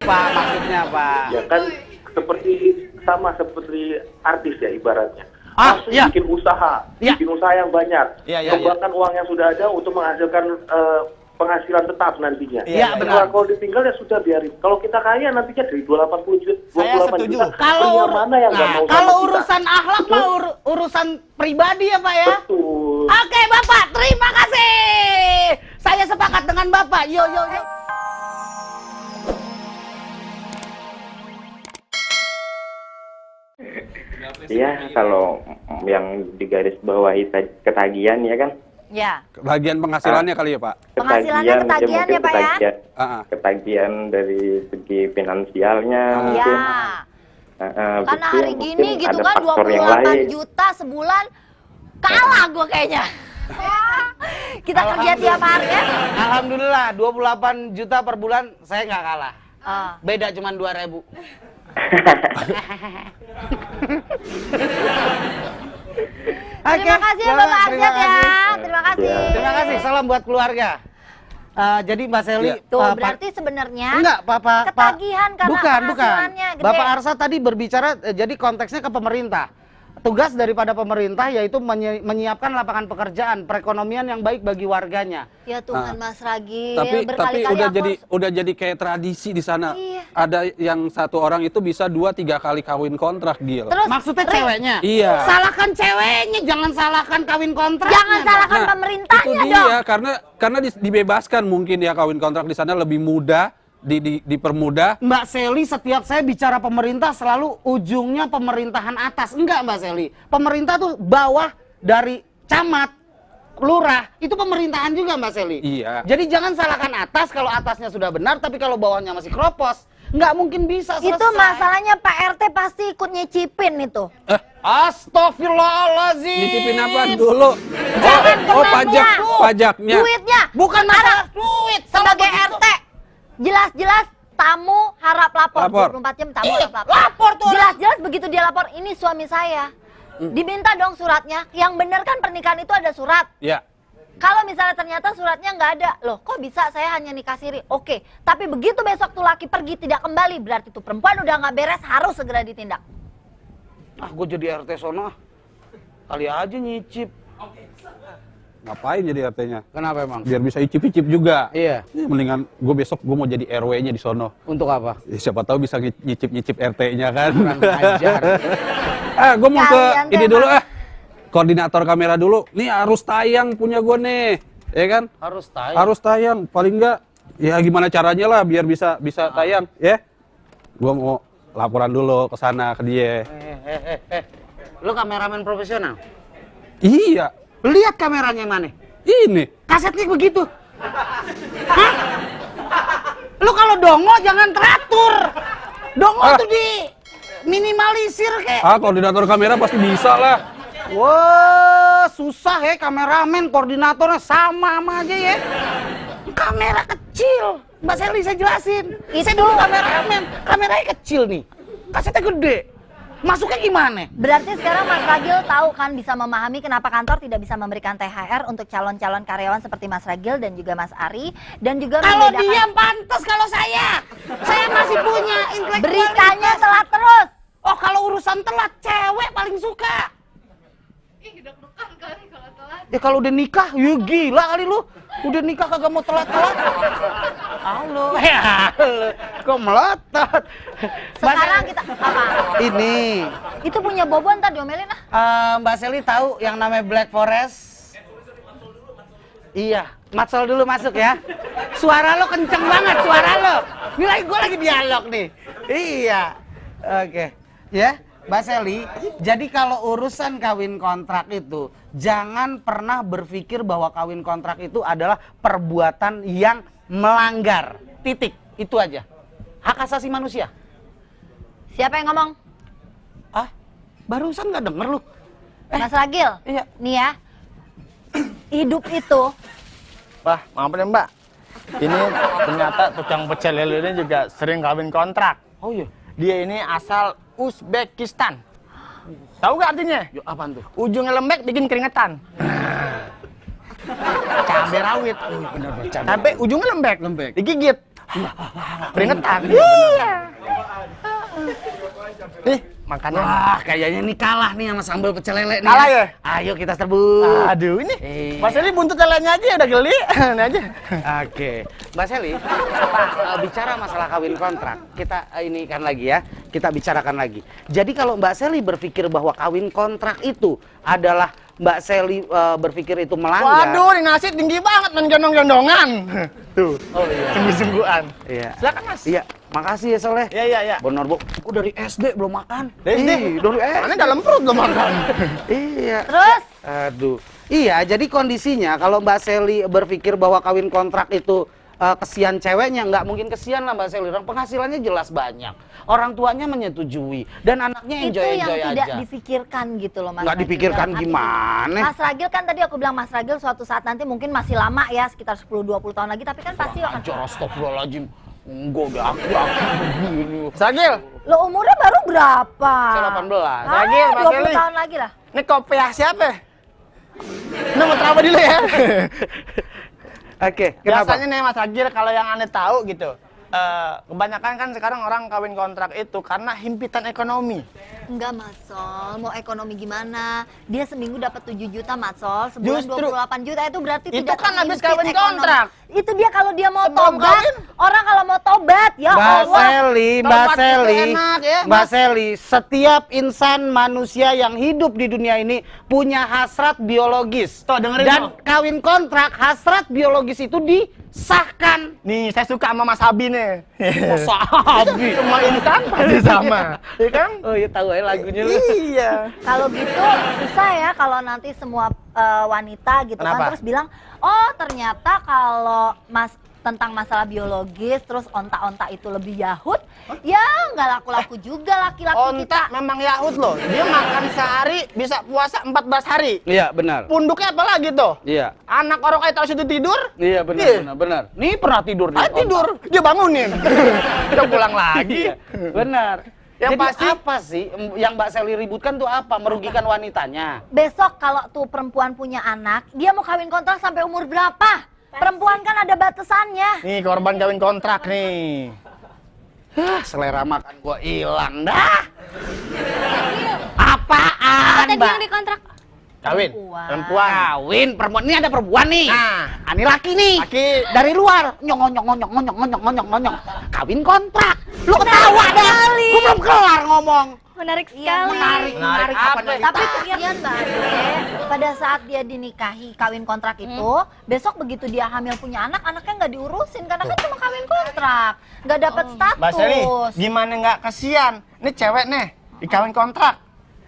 Pak, maksudnya Pak? Ya kan seperti artis ya ibaratnya. Harus Iya. bikin usaha yang banyak. Kembangkan uang yang sudah ada untuk menghasilkan penghasilan tetap nantinya. Iya, benar. Kalau ditinggal ya sudah biarin. Kalau kita kaya nantinya dari 28 juta. Saya setuju. Kalau urusan akhlak mah urusan pribadi ya Pak ya. Betul. Oke Bapak, terima kasih. Saya sepakat dengan Bapak. Yo. Iya, kalau yang digarisbawahi ketagihan ya kan. Ya. Bagian penghasilannya kali ya Pak? Penghasilannya ketagihan ya Pak ya? Ketagihan dari segi finansialnya Iya. mungkin. Karena hari gini gitu kan 28 juta sebulan kalah gue kayaknya. Kita kerja tiap hari ya. Alhamdulillah 28 juta per bulan saya nggak kalah. Beda cuma 2.000. Terima kasih Bapak Arsyad ya. Terima kasih. Terima kasih. Salam buat keluarga. Jadi Mbak Seli, tuh berarti sebenarnya enggak ketagihan karena bukan. penghasilannya gede. Bapak Arsyad tadi berbicara jadi konteksnya ke pemerintah. Tugas daripada pemerintah yaitu menyiapkan lapangan pekerjaan, perekonomian yang baik bagi warganya. Ya Tuhan Mas Ragil, Tapi udah jadi kayak tradisi di sana. Iya. Ada yang satu orang itu bisa 2-3 kali kawin kontrak, Gil. Terus Maksudnya ceweknya? Iya. Salahkan ceweknya, jangan salahkan kawin kontraknya. Jangan salahkan pemerintahnya itu dong. dia, karena dibebaskan mungkin ya kawin kontrak di sana lebih mudah, dipermudah. Mbak Seli, setiap saya bicara pemerintah selalu ujungnya pemerintahan atas. Enggak Mbak Seli, pemerintah tuh bawah dari camat, lurah, itu pemerintahan juga Mbak Seli. Iya. Jadi jangan salahkan atas kalau atasnya sudah benar, tapi kalau bawahnya masih keropos, nggak mungkin bisa selesai. Itu masalahnya Pak RT pasti ikut nyicipin itu. Astagfirullahaladzim. Nyicipin apa dulu? Jangan Pajaknya. Duitnya. Bukan masalah duit. Sebagai RT, jelas-jelas tamu harap lapor. 24 jam tamu harap lapor. Lapor tuh. Jelas-jelas begitu dia lapor, ini suami saya. Diminta dong suratnya. Yang benar kan pernikahan itu ada surat. Ya. Kalau misalnya ternyata suratnya nggak ada, loh kok bisa saya hanya nikah siri? Oke, tapi begitu besok tuh laki pergi tidak kembali, berarti tuh perempuan udah nggak beres, harus segera ditindak. Gue jadi RT sono. Kali aja nyicip. Ngapain jadi RT-nya? Kenapa emang? Biar bisa icip-icip juga. Iya. Mendingan gue besok mau jadi RW-nya di sono. Untuk apa? Ya, siapa tahu bisa nyicip-nyicip RT-nya kan. Kurang ajar. Gue mau ke Kalian ini tuh dulu emang- koordinator kamera dulu. Nih harus tayang punya gue nih, ya kan? Harus tayang. Harus tayang, paling enggak ya gimana caranya lah biar bisa tayang, ya. Gue mau laporan dulu ke sana ke dia. Lu kameramen profesional? Iya, Lihat kameranya yang mana? ini. Kasetnya begitu. Hah? Lu kalau dongo jangan teratur. Dongo tuh di minimalisir kek. Koordinator kamera pasti bisa lah. Wah, susah ya kameramen, koordinatornya sama aja ya. Kamera kecil. Mbak Seli saya jelasin. Saya dulu kameramen, kameranya kecil nih. Kasetnya gede. Masuknya gimana? Berarti sekarang Mas Ragil tahu kan, bisa memahami kenapa kantor tidak bisa memberikan THR untuk calon-calon karyawan seperti Mas Ragil dan juga Mas Ari, dan juga Kalau membedakan- dia pantas, kalau saya masih punya intelektualitas. beritanya telat terus. Oh, kalau urusan telat, cewek paling suka. Deg-degan kali kalau telat. Ya kalau udah nikah, ya gila kali lu. Udah nikah kagak mau telat-telat. Halo. Ya, halo. Kok melotot? Sekarang kita apa? Ini. Itu punya Bobo, ntar diomelin ah. Mbak Seli tahu yang namanya Black Forest? Iya, Matsol dulu masuk ya. Suara lo kenceng banget, suara lo. Ini gue lagi dialog nih. Iya. Oke. Ya, Mbak Seli, jadi kalau urusan kawin kontrak itu, jangan pernah berpikir bahwa kawin kontrak itu adalah perbuatan yang melanggar. Titik, itu aja. Hak asasi manusia. Siapa yang ngomong? Barusan nggak denger lu? Mas Ragil? Iya. Nih ya, hidup itu Wah, maaf nih Mbak. Ini ternyata tukang pecel lele ini juga sering kawin kontrak. Oh iya. Dia ini asal Uzbekistan. Tahu gak artinya? Yo, apaan tuh? Ujungnya lembek bikin keringetan. Cabai rawit. Bener, Tapi ujungnya lembek. Digigit. Keringetan. Iya. Nih, makanan. Wah, kayaknya ini kalah nih sama sambal pecel lele nih. Kalah ya? Ayo kita serbu. Aduh, ini. Iya. Mas Eli buntut lelenya aja udah geli. Ini aja. Oke, Mbak Seli, bicara masalah kawin kontrak, kita ini kan lagi ya, kita bicarakan lagi. Jadi kalau Mbak Seli berpikir bahwa kawin kontrak itu adalah Mbak Seli berpikir itu melanggar. Waduh, ini nasi tinggi banget menjondong-jondongan. Tuh. Oh iya. Sungguh-sungguhan. Iya. Silakan, Mas. Iya, makasih ya Soleh. Iya. Benar, Bu. Aku dari SD belum makan. Dari SD? Ih, dari SD. Mana dalam perut lo makan. Iya. Terus? Aduh. Iya, jadi kondisinya kalau Mbak Seli berpikir bahwa kawin kontrak itu kesian ceweknya, nggak mungkin kesian lah Mbak Seli. Orang penghasilannya jelas banyak. Orang tuanya menyetujui dan anaknya Itu enjoy yang aja. tidak dipikirkan gitu loh Mas Nggak Ragil. dipikirkan Dalam arti gimana? Mas Ragil kan tadi aku bilang Mas Ragil suatu saat nanti mungkin masih lama ya, sekitar 10-20 tahun lagi, tapi kan pasti akan... Ajar, astagfirullahaladzim. Enggak, udah aku begini. Sagil, Lo umurnya baru berapa? Saya 18. Ragil, Mas 20 Eli. tahun lagi lah. ini kopiah siapa? Ini mau terapa dulu ya. Oke, kenapa? Biasanya nih Mas Ragil, kalau yang aneh tahu gitu, kebanyakan kan sekarang orang kawin kontrak itu karena himpitan ekonomi. Enggak Mas Sol, mau ekonomi gimana? Dia seminggu dapat 7 juta Mas Sol, sebulan Justru. 28 juta itu berarti Itu tidak kan habis terhimpit kawin ekonomi. kontrak. Itu dia kalau dia mau Sebelum tobat, kawin. orang kalau mau tobat, ya Mbak Allah. Seli, Mbak Tobat itu Seli, enak ya, Mbak Mas. Seli, setiap insan manusia yang hidup di dunia ini punya hasrat biologis. Tuh, dengerin Dan tuh. kawin kontrak, hasrat biologis itu disahkan. Nih, saya suka sama Mas Abi nih. Sabi. Semua insan pasti sama, ya kan? Oh iya tahu aja lagunya lu. Iya. Kalau gitu susah ya kalau nanti semua wanita gitu Kenapa? kan terus bilang, oh ternyata kalau tentang masalah biologis terus onta-onta itu lebih yahut, ya nggak laku-laku juga laki-laki kita. Onta memang Yahud loh. Dia makan sehari bisa puasa 14 hari. Iya benar. Punduknya apa lagi tuh? Iya. Anak orang kayak tahu situ tidur? Iya benar, Iya. benar. Nih pernah tidur nih. Ah, tidur, dia bangunin. Udah pulang lagi. Iya, benar. Yang Jadi pasti- apa sih yang Mbak Seli ributkan tuh apa? Merugikan wanitanya. Besok kalau tuh perempuan punya anak, dia mau kawin kontrak sampai umur berapa? Perempuan kan ada batasannya. Nih korban kawin kontrak nih. Selera makan gua hilang dah. Apaan, Tadi Mbak? yang dikontrak. Kawin. Perempuan. Perempuan. Kawin, perempuan. Ini ada perempuan nih. Nah. Ini laki nih. Laki. Dari luar. Nyong. Kawin kontrak. Lu ketawa dah. Gua belum kelar ngomong. Menarik Iya, sekali. Menarik apa apa? nih? Tapi kesian Mbak Ade, pada saat dia dinikahi kawin kontrak itu, besok begitu dia hamil punya anak, anaknya nggak diurusin karena kan cuma kawin kontrak, nggak dapat status. Mbak Seli, gimana nggak kesian? Ini cewek nih, dikawin kontrak.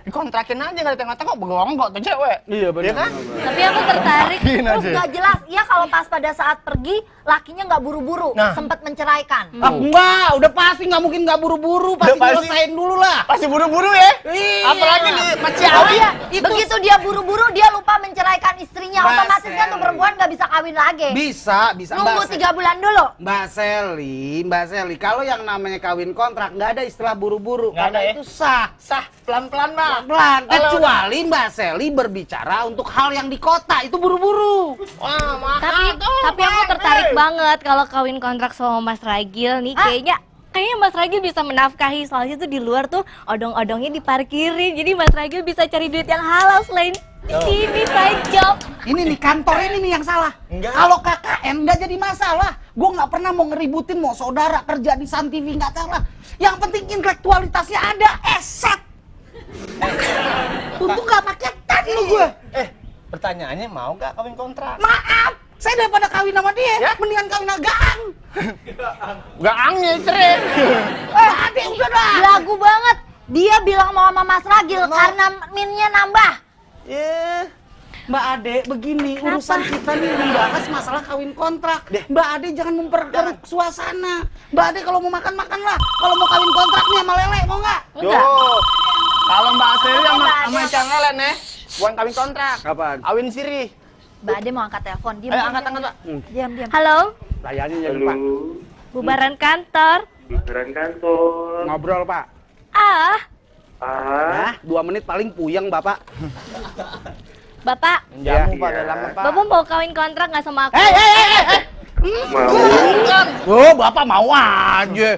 Dikontrakin aja nggak ditengok-tengok, begonggok tuh cewek. Iya, benar, Iya kan? benar, Tapi aku tertarik. Kontrakin Terus aja. nggak jelas, ya kalau pas pada saat pergi, lakinya nggak buru-buru, Nah. sempat menceraikan. Ah, enggak, udah pasti nggak mungkin nggak buru-buru, pasti Udah pasti. nyelesain dulu lah. Pasti buru-buru ya? Iya. Apalagi di Oh Ciawi. iya, Itu- begitu dia buru-buru, dia lupa menceraikan istrinya, Mbak otomatis kan tuh Seli. perempuan nggak bisa kawin lagi. Bisa Nunggu Mbak 3 bulan dulu. Mbak Seli, kalau yang namanya kawin kontrak nggak ada istilah buru-buru, Nggak ada karena ya? itu sah. Sah, pelan-pelan Mbak. Pelan, Kalau- kecuali Mbak Seli berbicara untuk hal yang di kota, itu buru-buru. Wah, mahal tuh. Tapi aku tertarik banget kalau kawin kontrak sama Mas Ragil nih. Kayaknya Mas Ragil bisa menafkahi, soalnya tuh di luar tuh odong-odongnya diparkirin. Jadi Mas Ragil bisa cari duit yang halal selain di sini side job. Ini nih kantor ini nih yang salah. Enggak. Kalau KKN nggak jadi masalah. Gue nggak pernah mau ngeributin mau saudara kerja di Sun TV, nggak salah. Yang penting intelektualitasnya ada. Set. Untung nggak paketan lu gue. Pertanyaannya mau gak kawin kontrak? Maaf, saya daripada kawin sama dia, Ya? mendingan kawin sama Gaang. Gak angin, Tren. Ade udah dah. Lagu banget. Dia bilang mau sama Mas Ragil karena minnya nambah. Iya. Mbak Ade, begini urusan kita nih membahas masalah kawin kontrak. Mbak Ade jangan memperkeruh suasana. Mbak Ade kalau mau makan makanlah. Kalau mau kawin kontrak nih sama Lele mau nggak? Duh. Kalau Mbak Seri sama Cang Elen nih, bukan kawin kontrak. Kapan? Kawin siri. Mbak Ade mau angkat telepon. Diam, Ayo diam, angkat diam. Mbak. Diam, diam. Halo, Layanin ya Halo, Pak. bubaran kantor. bubaran kantor. Ngobrol Pak. Ah, Ah, 2 menit paling puyeng Bapak. Bapak, Jamu Iya. Pak, udah lama Pak. Bapak mau kawin kontrak nggak sama aku? Hei. Oh, Bapak mau aja.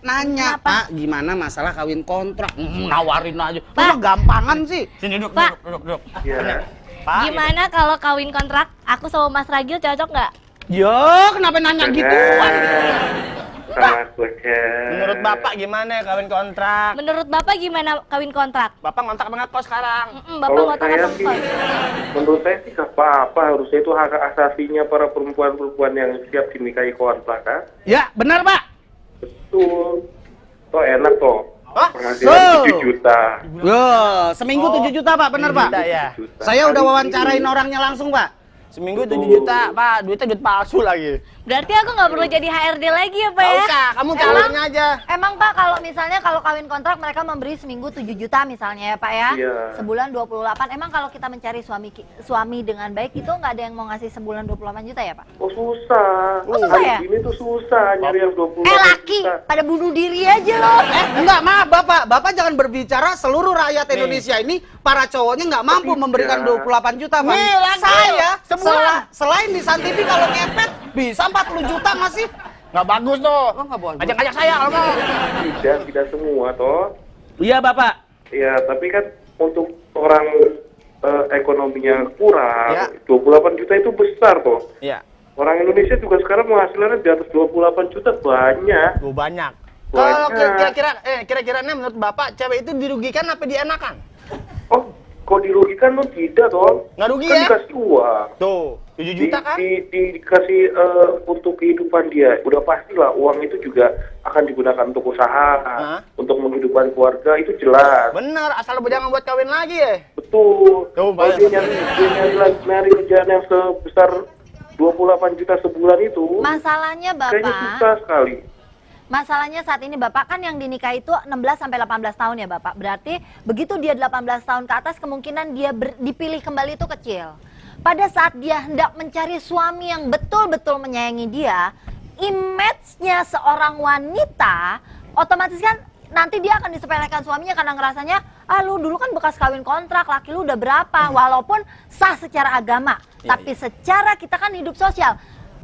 Nanya, Pak, gimana masalah kawin kontrak? Nawarin aja. Masa gampangan sih? Sini duduk, Pak. duduk. Iya. Pak, Gimana kalau kawin kontrak? Aku sama Mas Ragil cocok nggak? Yo, kenapa nanya gituan? Sama aku aja. menurut Bapak gimana kawin kontrak? Menurut Bapak gimana kawin kontrak? Bapak ngontrak sama ngekos sekarang. Bapak Kalau nggak tahu saya apa sih, menurut saya sih gak apa-apa. Harusnya itu hak asasinya para perempuan-perempuan yang siap dinikahi kontrak kan? Ya, benar, Pak. Betul. Toh enak toh. Hah? Penghasilan 7 juta. Yo, seminggu 7 juta, Pak, benar, Pak. Juta ya. Saya udah wawancarain orangnya langsung, Pak. Seminggu 7 juta, Pak. Duitnya duit palsu lagi. Berarti aku nggak perlu jadi HRD lagi ya Pak Nggak ya? usah, kamu calonin aja. Emang Pak kalau misalnya kalau kawin kontrak mereka memberi seminggu 7 juta misalnya ya Pak ya. Iya. Sebulan 28. Emang kalau kita mencari suami dengan baik itu nggak ada yang mau ngasih sebulan 28 juta ya Pak? Oh susah. Oh, susah ya? Hari ini tuh susah nyari yang 20 Laki juta. pada bunuh diri aja loh. Enggak, maaf, Bapak. Bapak jangan berbicara seluruh rakyat Indonesia ini para cowoknya nggak mampu memberikan 28 juta, Pak. Nih, lagi. Saya Sebulan. selain di San TV kalau ngepet bisa 40 juta masih. Nggak bagus tuh. Oh, nggak bagus. Ajak-ajak saya kalau mau. Tidak semua toh. Iya, Bapak. Ya, tapi kan untuk orang ekonominya kurang, Ya. 28 juta itu besar toh. Iya. Orang Indonesia juga sekarang penghasilannya di atas 28 juta banyak. Gue banyak. Banyak. Kalau kira-kira nih menurut Bapak cewek itu dirugikan apa dienakan? Oh, kok dirugikan lo tidak toh? Nggak rugi Kan ya? dikasih uang. Tuh, 7 juta kan? Dikasih untuk kehidupan dia. Udah pastilah uang itu juga akan digunakan untuk usaha, Hah? untuk menghidupan keluarga, itu jelas. Bener, asal lo jangan buat kawin lagi ya. Betul. Tuh, Kalau banyak. dia nyari kerjaan yang sebesar 28 juta sebulan itu, Masalahnya kayaknya Bapak, susah sekali. masalahnya saat ini Bapak kan yang dinikahi itu 16 sampai 18 tahun ya Bapak. Berarti begitu dia 18 tahun ke atas kemungkinan dia dipilih kembali itu kecil. Pada saat dia hendak mencari suami yang betul-betul menyayangi dia, image-nya seorang wanita otomatis kan nanti dia akan disepelekan suaminya karena ngerasanya, ah lu dulu kan bekas kawin kontrak, laki lu udah berapa, walaupun sah secara agama, tapi secara kita kan hidup sosial.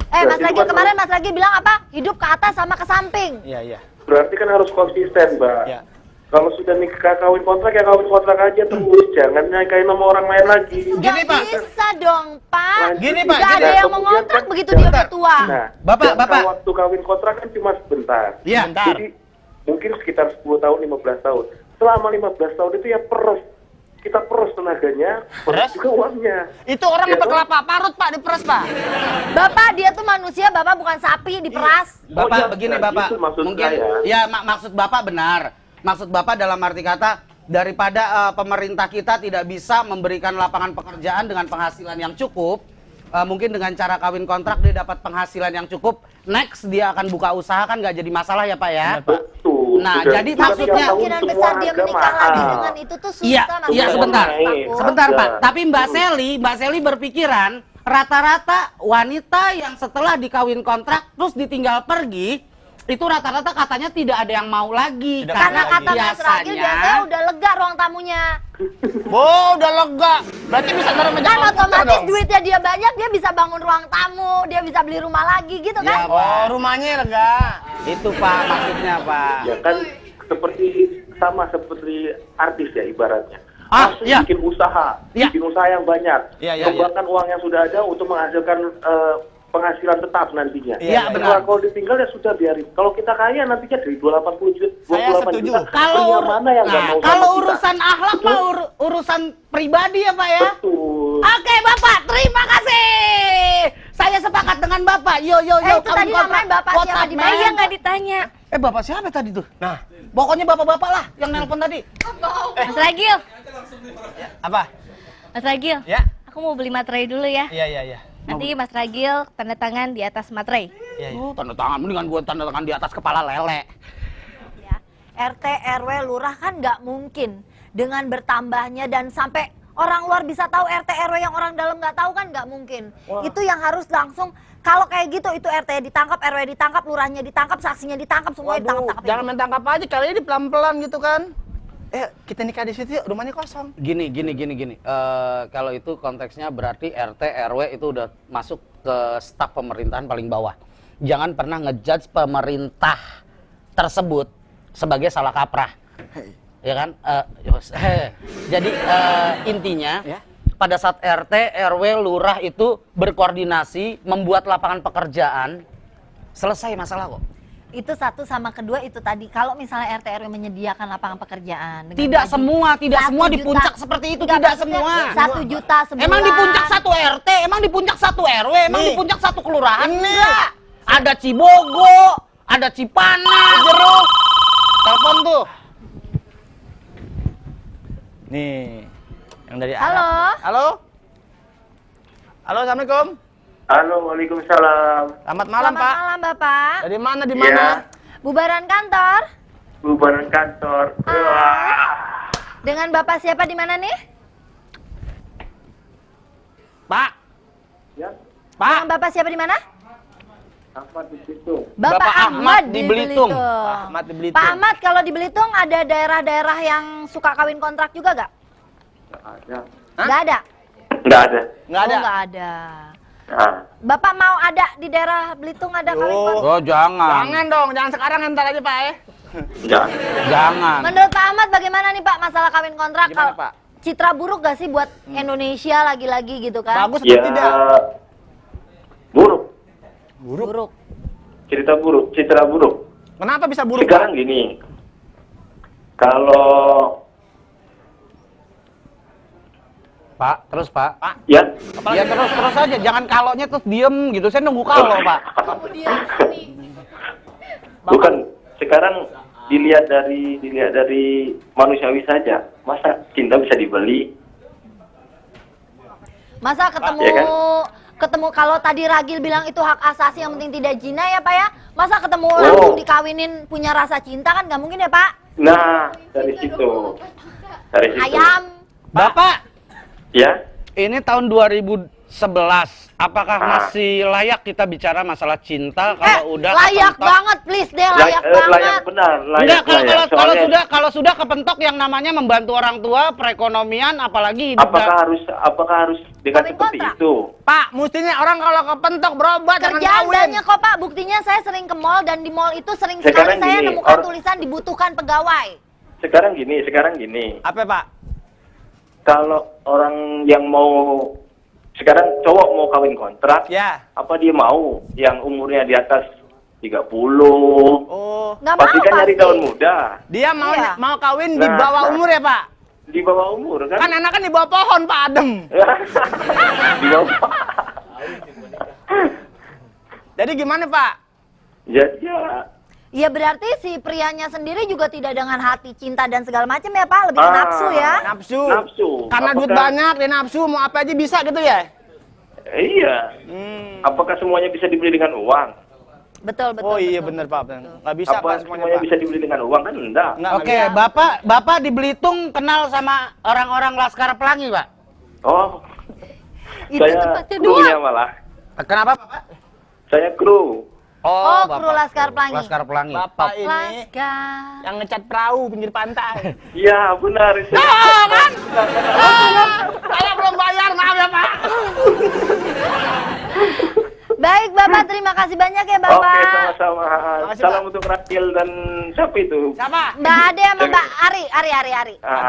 Mas Jadi Ragil kan- kemarin Mas Ragil bilang apa? Hidup ke atas sama ke samping. Iya, iya. Berarti kan harus konsisten, Mbak. Ya. Kalau sudah nikah kawin kontrak ya kawin kontrak aja terus, jangan nikahin sama orang lain lagi. Gini, Gak Pak. bisa dong Pak. Gini, Pak, Gak gini. ada yang mau Kemudian ngontrak kan- begitu dia udah tua. Nah, Bapak, jangka Bapak. waktu kawin kontrak kan cuma sebentar. Iya. Bentar. Jadi mungkin sekitar 10 tahun, 15 tahun. Selama 15 tahun itu ya peres. Kita peres tenaganya, peres Peres? juga uangnya. Itu orang Ya, dapat Bang. kelapa parut, Pak, diperes, Pak. Bapak dia tuh manusia, Bapak bukan sapi diperas. Bapak, Oh, iya, begini benar. Bapak, Itu maksud mungkin saya. ya maksud Bapak benar. Maksud Bapak dalam arti kata daripada pemerintah kita tidak bisa memberikan lapangan pekerjaan dengan penghasilan yang cukup, mungkin dengan cara kawin kontrak dia dapat penghasilan yang cukup, next dia akan buka usaha kan nggak jadi masalah ya Pak ya? Benar, Pak. Betul. Nah, Sudah jadi 3 maksudnya- tahun Kemungkinan semua besar dia harga menikah mahal. lagi dengan itu tuh susah. Iya, Mas iya Ragil. sebentar. Naik. Sebentar Sudah. Pak, tapi Mbak Seli berpikiran rata-rata wanita yang setelah dikawin kontrak terus ditinggal pergi itu rata-rata katanya tidak ada yang mau lagi Tidak Karena lagi. kata Mas Ragil biasanya udah lega ruang tamunya. Udah lega. Berarti bisa taruh meja Kan komputer otomatis dong. duitnya dia banyak, dia bisa bangun ruang tamu, dia bisa beli rumah lagi gitu Iya, kan? Pak. Oh, rumahnya lega. Itu Pak maksudnya Pak. Ya kan seperti artis ya ibaratnya. Ah, Langsung iya. bikin usaha, Iya. bikin usaha yang banyak. Iya, iya, Kembangkan uang yang sudah ada untuk menghasilkan penghasilan tetap nantinya. Iya, Kalau- benar. Kalau ditinggal ya sudah biarin. Kalau kita kaya nantinya dari 280 juta, Saya 28 setuju. juta. Kalau pria mana yang nggak mau sama kalau kita? urusan akhlak Betul? mah urusan pribadi ya Pak ya. Betul. Oke Bapak, terima kasih. Saya sepakat dengan Bapak. Yo yo yo. Itu tadi namanya Bapak siapa di Nah, iya nggak ditanya. Bapak siapa tadi tuh? Nah, Pokoknya bapak-bapak lah yang nelpon tadi. Mas Ragil, apa? Mas Ragil, Ya. aku mau beli materai dulu ya. Iya, iya, iya. Nanti Mas Ragil tanda tangan di atas materai. Iya, iya. Tanda tangan mendingan gua tanda tangan di atas kepala lele. Ya, RT, RW, lurah kan nggak mungkin dengan bertambahnya dan sampai orang luar bisa tahu RT, RW yang orang dalam nggak tahu kan nggak mungkin. Itu yang harus langsung, kalau kayak gitu itu RT ditangkap, RW ditangkap, lurahnya ditangkap, saksinya ditangkap, semuanya Waduh, ditangkap. jangan main tangkap aja, kali ini pelan-pelan gitu kan. Kita nikah di situ yuk, rumahnya kosong. Gini. Kalau itu konteksnya berarti RT, RW itu udah masuk ke staf pemerintahan paling bawah. Jangan pernah ngejudge pemerintah tersebut sebagai salah kaprah. Ya kan? Jadi intinya pada saat RT, RW, lurah itu berkoordinasi membuat lapangan pekerjaan, selesai masalah kok. Itu satu, sama kedua itu tadi, kalau misalnya RT RW menyediakan lapangan pekerjaan dengan Tidak gaji semua 1 di juta. puncak seperti itu, Enggak, tidak maksudnya semua. 1 juta sebulan. Emang di puncak satu RT, emang di puncak satu RW, emang di puncak satu kelurahan? Enggak. Ada Cibogo, ada Cipana, Jeruk. Telepon tuh. Nih, yang dari Halo. Arab. Halo, Assalamualaikum. Halo, waalaikumsalam. Selamat malam, Selamat Pak. malam, Bapak. Dari mana, di Iya. mana? Bubaran kantor. Bubaran kantor. Dengan Bapak siapa di mana nih? Pak, Ya, Dengan Bapak siapa di mana? apa di situ? Bapak Ahmad di Belitung. Pak Ahmad di Belitung. Pak Ahmad, kalau di Belitung ada daerah-daerah yang suka kawin kontrak juga gak? Nggak ada. Nggak ada? Nggak ada. Nggak ada. Oh, nggak ada. Nah, Bapak mau ada di daerah Belitung ada kawin kontrak? oh jangan. Jangan dong, jangan sekarang, ntar aja, Pak ya. jangan. Jangan. Menurut Pak Ahmad bagaimana nih Pak masalah kawin kontrak? Gimana, Kalau Pak? citra buruk gak sih buat Indonesia lagi-lagi gitu kan? Bagus atau Ya, tidak? buruk. Buruk. Citra buruk. Kenapa bisa buruk, Sekarang Pak? gini, kalau Pak, terus Pak. ya, Ya terus aja, jangan kalaunya terus diem gitu. Saya nunggu kalau Pak. bukan. Sekarang dilihat dari manusiawi saja. Masa cinta bisa dibeli? Masa ketemu Ya kan? ketemu kalau tadi Ragil bilang itu hak asasi yang penting tidak zina ya Pak ya? Masa ketemu langsung dikawinin punya rasa cinta kan nggak mungkin ya Pak? Nah, dari situ. Ayam. Bapak, Ya, ini tahun 2011. Apakah masih layak kita bicara masalah cinta kalau udah layak kepentok? banget please deh, layak banget. layak benar. Enggak, Layak. kalau Soalnya, sudah kepentok yang namanya membantu orang tua, perekonomian, apalagi hidup apakah harus dengan Kawin seperti kontrak. itu? Pak, mestinya orang kalau kepentok berobat, jangan Kerjaan kawin. banyak kok Pak, buktinya saya sering ke mall dan di mall itu sering sekali Sekarang saya gini, nemukan tulisan dibutuhkan pegawai. Sekarang gini. Apa, Pak? Kalau orang yang mau sekarang cowok mau kawin kontrak, Ya. apa dia mau yang umurnya di atas 30? Oh, Nggak Pasti mau kan nyari pasti. tahun muda. dia mau Iya. mau kawin di Nah, bawah nah. umur ya, Pak? Di bawah umur kan? Kan anak kan di bawah pohon, Pak Adem. Di bawah. Jadi gimana, Pak? Jadi ya, Ya berarti si prianya sendiri juga tidak dengan hati cinta dan segala macam ya Pak, lebih ke nafsu ya. Nafsu. Nafsu. Karena duit Apakah- banyak, dia nafsu, mau apa aja bisa gitu ya? iya. Apakah semuanya bisa dibeli dengan uang? Betul betul. Oh iya betul. bener, Pak. Bener. Nggak bisa, Apa Pak, semuanya, semuanya, Pak. bisa dibeli dengan uang kan? Enggak. Nggak Oke, bisa. Bapak di Belitung kenal sama orang-orang Laskar Pelangi, Pak? Oh, Itu saya tempatnya krunya dua. malah. Kenapa, Bapak? Saya kru. Oh, kru Laskar Pelangi. Laskar Pelangi. Bapak ini Laskar. yang ngecat perahu pinggir pantai. Iya, benar. Saya belum bayar, maaf ya, Pak. Baik Bapak, terima kasih banyak ya Bapak. Oke, sama-sama. Makasih, Salam Pak. untuk Rakil dan siapa itu? Siapa? Mbak Ade sama Mbak Ari. Ah,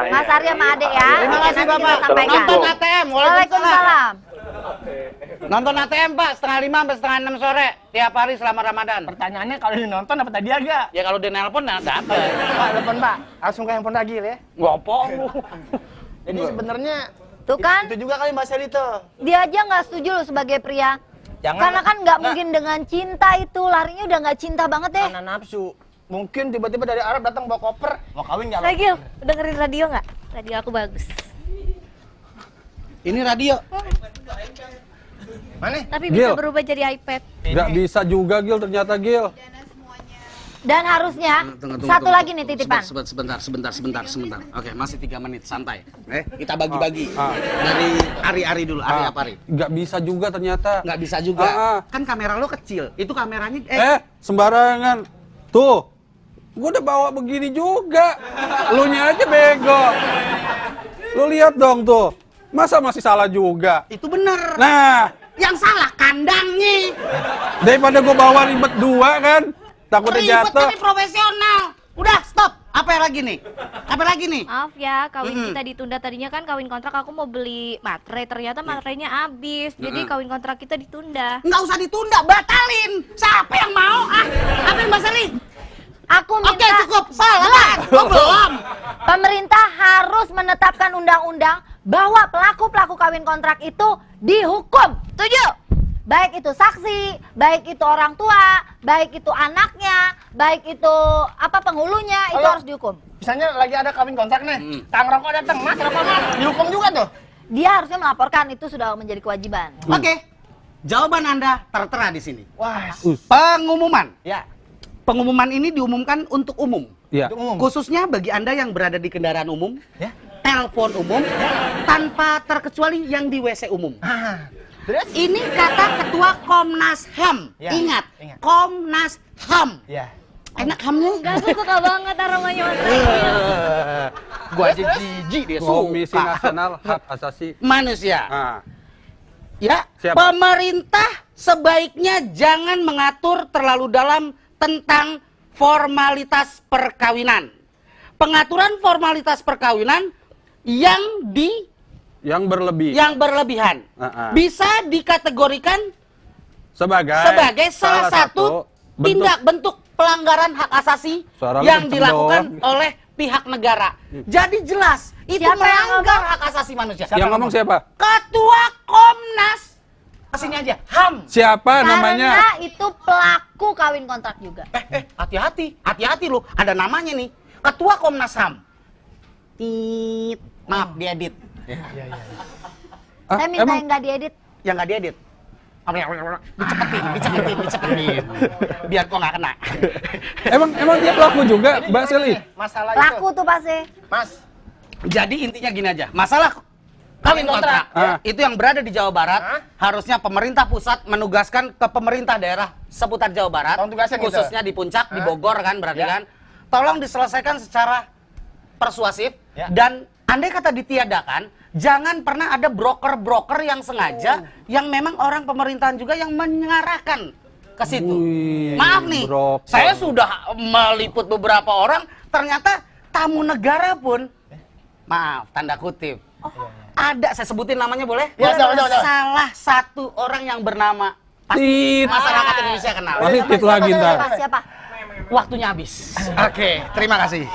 Mas iya, Ari sama iya. Ade ya. Terima kasih, Nanti kita Bapak. sampaikan. Nonton ATM. Waalaikumsalam. Nonton ATM, Pak, 5:30 sampai 5:30 sore tiap hari selama Ramadan. Pertanyaannya kalau dinonton dapat hadiah gak? Ya kalau dia nelpon nah dapat. Pak, telepon, Pak. Langsung ke handphone Ragil ya. Ngopong lu. Jadi sebenarnya Tuh kan, itu juga kali Mbak Sel itu. dia aja nggak setuju loh sebagai pria. Jangan. Karena kan nggak mungkin dengan cinta itu, larinya udah nggak cinta banget deh. Karena nafsu. Mungkin tiba-tiba dari Arab datang bawa koper, mau kawin nggak? Ragil, dengerin radio nggak? Radio aku bagus. Ini radio. Mana? Tapi Gil. bisa berubah jadi iPad. Nggak bisa juga, Gil, ternyata, Gil. Dan harusnya satu lagi nih titipan. Sebentar. Oke, masih 3 menit, santai. Kita bagi-bagi. Dari Ari dulu, Ari apa Ari? Nggak bisa juga ternyata. Nggak bisa juga. Ah. Kan kamera lo kecil. Itu kameranya Sembarangan. Tuh. Gua udah bawa begini juga. Lu nya aja bego. Lu lihat dong tuh. Masa masih salah juga? Itu bener. Nah, Yang salah kandangnya. daripada gua bawa ribet dua kan, takutnya Ribet jatuh. tapi profesional. Udah, stop. Apa yang lagi nih? Apa lagi nih? Maaf ya, kawin kita ditunda. Tadinya kan kawin kontrak aku mau beli materai, ternyata materainya habis. Jadi kawin kontrak kita ditunda. Nggak usah ditunda, batalin. Siapa yang mau? Apa yang Mbak Sally? Aku minta Oke, cukup. Salah. Oh, belum. pemerintah harus menetapkan undang-undang bahwa pelaku-pelaku kawin kontrak itu dihukum. Setuju? Baik itu saksi, baik itu orang tua, baik itu anaknya, baik itu penghulunya, itu Kalau- harus dihukum. Misalnya lagi ada kawin kontrak nih, Kang Rokok datang, Mas, apa Mas? Dihukum juga tuh. Dia harusnya melaporkan, itu sudah menjadi kewajiban. Oke. Jawaban Anda tertera di sini. Wah, Pengumuman. ya. Pengumuman ini diumumkan untuk umum. Iya. Itu umum. Khususnya bagi Anda yang berada di kendaraan umum, Ya. telepon umum, tanpa terkecuali yang di WC umum. Terus? Ini kata Ketua Komnas HAM. Ya, Ingat, ingat. Komnas HAM. Ya. Enak hamnya? Enggak, aku suka banget aromanya Mas Ragil. Gua aja jijik dia Komisi suka. Nasional Hak Asasi. Manusia. Nah, Ya, Siapa? pemerintah sebaiknya jangan mengatur terlalu dalam tentang formalitas perkawinan. Pengaturan formalitas perkawinan yang yang berlebih yang berlebihan bisa dikategorikan sebagai salah satu tindak bentuk pelanggaran hak asasi Suara lu yang kenceng dilakukan dong. oleh pihak negara. Jadi jelas itu Siapa yang melanggar hak asasi manusia. yang ngomong siapa? Ketua Komnas. Sini aja, HAM. Siapa namanya? Karena itu pelaku kawin kontrak juga. Hati-hati lu, ada namanya nih. Ketua Komnas HAM. Tit, maaf diedit. Ah, Saya minta emang yang nggak diedit. Yang nggak diedit. Dicepetin. Biar kok nggak kena. emang dia pelaku juga, Mbak Sally? Masalah Pelaku itu. tuh pasti. Mas, Jadi intinya gini aja, masalah kawin kontrak itu yang berada di Jawa Barat, harusnya pemerintah pusat menugaskan ke pemerintah daerah seputar Jawa Barat, Tolong tugasin gitu. khususnya di Puncak, di Bogor kan berarti kan, tolong diselesaikan secara persuasif dan andai kata ditiadakan, jangan pernah ada broker-broker yang sengaja, yang memang orang pemerintahan juga yang mengarahkan ke situ. Wih, Maaf nih, broker. saya sudah meliput beberapa orang, ternyata tamu negara pun, maaf, tanda kutip, ada, saya sebutin namanya boleh? Ya, Boleh. boleh. Salah satu orang yang bernama, Tit. masyarakat Indonesia kenal. Pasti tit lagi ntar. Siapa? Waktunya habis. Oke, terima kasih.